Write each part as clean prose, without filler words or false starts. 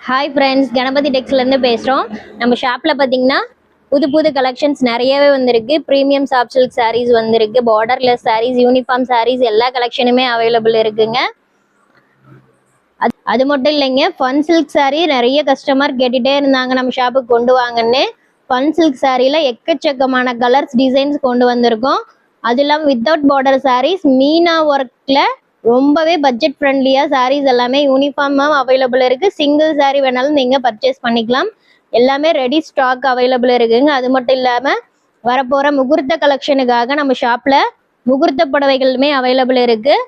Hi friends, Ganapathi டெக்ஸ்லேருந்து பேசுகிறோம். நம்ம ஷாப்பில் பார்த்தீங்கன்னா புது புது கலெக்ஷன்ஸ் நிறையவே வந்திருக்கு. ப்ரீமியம் சாஃப்ட் சில்க் சாரீஸ் வந்திருக்கு, பார்டர்லெஸ் சாரீஸ், யூனிஃபார்ம் சாரீஸ் எல்லா கலெக்ஷனுமே அவைலபிள் இருக்குங்க. அது மட்டும் இல்லைங்க, ஃபன் சில்க் சாரீ நிறைய கஸ்டமர் கேட்டுகிட்டே இருந்தாங்க நம்ம ஷாப்புக்கு கொண்டு வாங்கன்னு. ஃபன் சில்க் சாரியில் எக்கச்சக்கமான கலர்ஸ் டிசைன்ஸ் கொண்டு வந்திருக்கோம். அது இல்லாமல் வித்தவுட் பார்டர் சாரீஸ் மீனா ஒர்க்கில் ரொம்பவே பட்ஜெட் ஃப்ரெண்ட்லியாக சாரீஸ் எல்லாமே யூனிஃபார்மாக அவைலபிள் இருக்குது. சிங்கிள் சாரீ வேணாலும் நீங்கள் பர்ச்சேஸ் பண்ணிக்கலாம். எல்லாமே ரெடி ஸ்டாக் அவைலபிள் இருக்குங்க. அது மட்டும் இல்லாமல் வரப்போகிற முகூர்த்த கலெக்ஷனுக்காக நம்ம ஷாப்பில் முகூர்த்த புடவைகளுமே அவைலபிள் இருக்குது.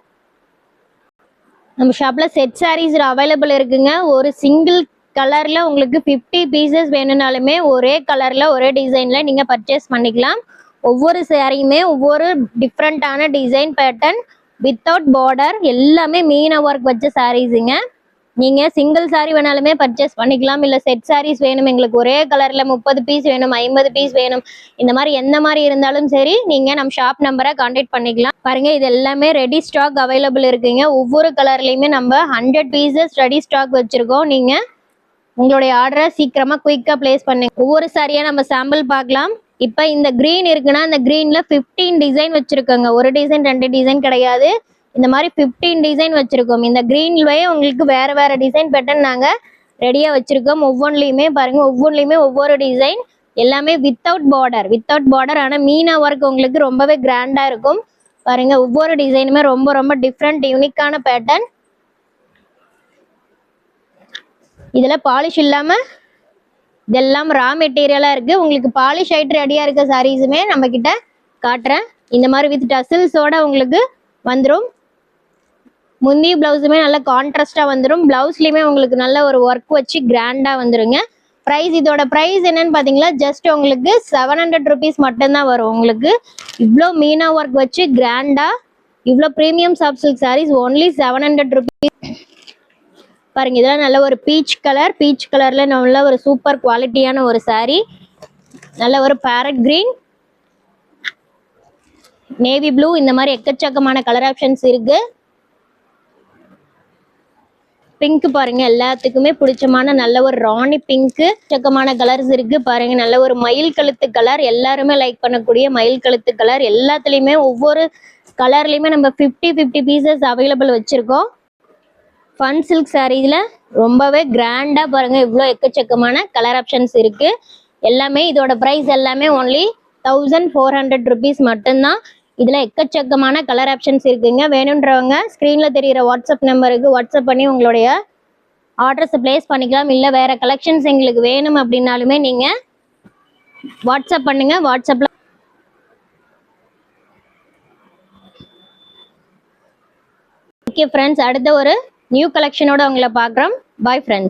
நம்ம ஷாப்பில் செட் சாரீஸ் அவைலபிள் இருக்குங்க. ஒரு சிங்கிள் கலரில் உங்களுக்கு 50 பீசஸ் வேணும்னாலுமே ஒரே கலரில் ஒரே டிசைனில் நீங்கள் பர்ச்சேஸ் பண்ணிக்கலாம். ஒவ்வொரு சாரியுமே ஒவ்வொரு டிஃப்ரெண்ட்டான டிசைன் பேட்டர்ன் வித்தவுட் பார்டர் எல்லாமே மீனா ஒர்க் வச்ச சாரீஸுங்க. நீங்கள் சிங்கிள் சாரீ வேணாலுமே பர்ச்சேஸ் பண்ணிக்கலாம். இல்லை செட் சாரீஸ் வேணும், எங்களுக்கு ஒரே கலரில் 30 பீஸ் வேணும், 50 பீஸ் வேணும், இந்த மாதிரி எந்த மாதிரி இருந்தாலும் சரி நீங்கள் நம்ம ஷாப் நம்பரை கான்டாக்ட் பண்ணிக்கலாம். பாருங்கள், இது எல்லாமே ரெடி ஸ்டாக் அவைலபிள் இருக்குங்க. ஒவ்வொரு கலர்லேயுமே நம்ம 100 பீசஸ் ரெடி ஸ்டாக் வச்சுருக்கோம். நீங்கள் உங்களுடைய ஆர்டரை சீக்கிரமாக குயிக்காக ப்ளேஸ் பண்ணுங்க. ஒவ்வொரு சாரியாக நம்ம சாம்பிள் பார்க்கலாம். இப்போ இந்த க்ரீன் இருக்குன்னா இந்த க்ரீனில் 15 டிசைன் வச்சுருக்கோங்க. ஒரு டிசைன் 2 டிசைன் கிடையாது, இந்த மாதிரி 15 டிசைன் வச்சுருக்கோம். இந்த க்ரீன்லேயே உங்களுக்கு வேறு வேறு டிசைன் பேட்டர்ன் நாங்கள் ரெடியாக வச்சுருக்கோம். ஒவ்வொன்றிலையுமே பாருங்கள், ஒவ்வொன்றிலையுமே ஒவ்வொரு டிசைன், எல்லாமே வித்தவுட் பார்டர். ஆனால் மீனா ஒர்க் உங்களுக்கு ரொம்பவே கிராண்டாக இருக்கும். பாருங்கள், ஒவ்வொரு டிசைனுமே ரொம்ப ரொம்ப டிஃப்ரெண்ட் யூனிக்கான பேட்டர்ன். இதில் பாலிஷ் இல்லாமல் இதெல்லாம் ரா மெட்டீரியலாக இருக்குது. உங்களுக்கு பாலிஷ் ஆகிட்டு ரெடியாக இருக்க சாரீஸுமே நம்மக்கிட்ட காட்டுறேன். இந்த மாதிரி வித் டசில்ஸோடு உங்களுக்கு வந்துடும். முந்தி ப்ளவுஸுமே நல்ல கான்ட்ராஸ்டாக வந்துடும். ப்ளவுஸ்லேயுமே உங்களுக்கு நல்ல ஒரு ஒர்க் வச்சு கிராண்டாக வந்துடுங்க. இதோட ப்ரைஸ் என்னன்னு பார்த்தீங்களா, ஜஸ்ட் உங்களுக்கு 700 ருபீஸ் மட்டும்தான் வரும். உங்களுக்கு இவ்வளோ மீனா ஒர்க் வச்சு கிராண்டாக இவ்வளோ premium soft silk sarees only 700 rupees. பாருங்க, இதெல்லாம் நல்ல ஒரு பீச் கலர்ல நல்ல ஒரு சூப்பர் குவாலிட்டியான ஒரு சாரீ. நல்ல ஒரு பேரட் கிரீன், நேவி ப்ளூ, இந்த மாதிரி எக்கச்சக்கமான கலர் ஆப்ஷன்ஸ் இருக்கு. பிங்க் பாருங்க, எல்லாத்துக்குமே பிடிச்சமான நல்ல ஒரு ராணி பிங்க், எக்கச்சக்கமான கலர்ஸ் இருக்கு. பாருங்க, நல்ல ஒரு மயில் கழுத்து கலர், எல்லாருமே லைக் பண்ணக்கூடிய மயில் கழுத்து கலர். எல்லாத்துலேயுமே ஒவ்வொரு கலர்லையுமே நம்ம 50 பீசஸ் அவைலபிள் வச்சிருக்கோம். ஃபன் சில்க் சாரீஸில் ரொம்பவே கிராண்டாக பாருங்கள், இவ்வளோ எக்கச்சக்கமான கலர் ஆப்ஷன்ஸ் இருக்குது. எல்லாமே இதோட ப்ரைஸ் எல்லாமே ஒன்லி 1400 ருபீஸ் மட்டும்தான். இதில் எக்கச்சக்கமான கலர் ஆப்ஷன்ஸ் இருக்குங்க. வேணுன்றவங்க ஸ்க்ரீனில் தெரிகிற வாட்ஸ்அப் நம்பருக்கு வாட்ஸ்அப் பண்ணி உங்களுடைய ஆர்டர்ஸை ப்ளேஸ் பண்ணிக்கலாம். இல்லை வேறு கலெக்ஷன்ஸ் எங்களுக்கு வேணும் அப்படின்னாலுமே நீங்கள் வாட்ஸ்அப் பண்ணுங்கள். வாட்ஸ்அப்பில் ஓகே ஃப்ரெண்ட்ஸ், அடுத்த ஒரு நியூ கலெக்ஷனோட உங்களை பார்க்குறோம். Bye friends.